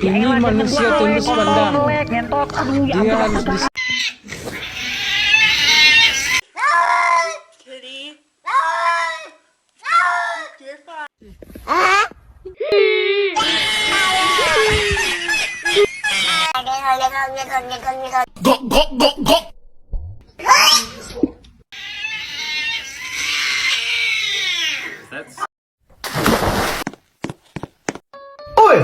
Ini manusia tembus pandang. Dia harus dis Gok gok gok gok. Oi!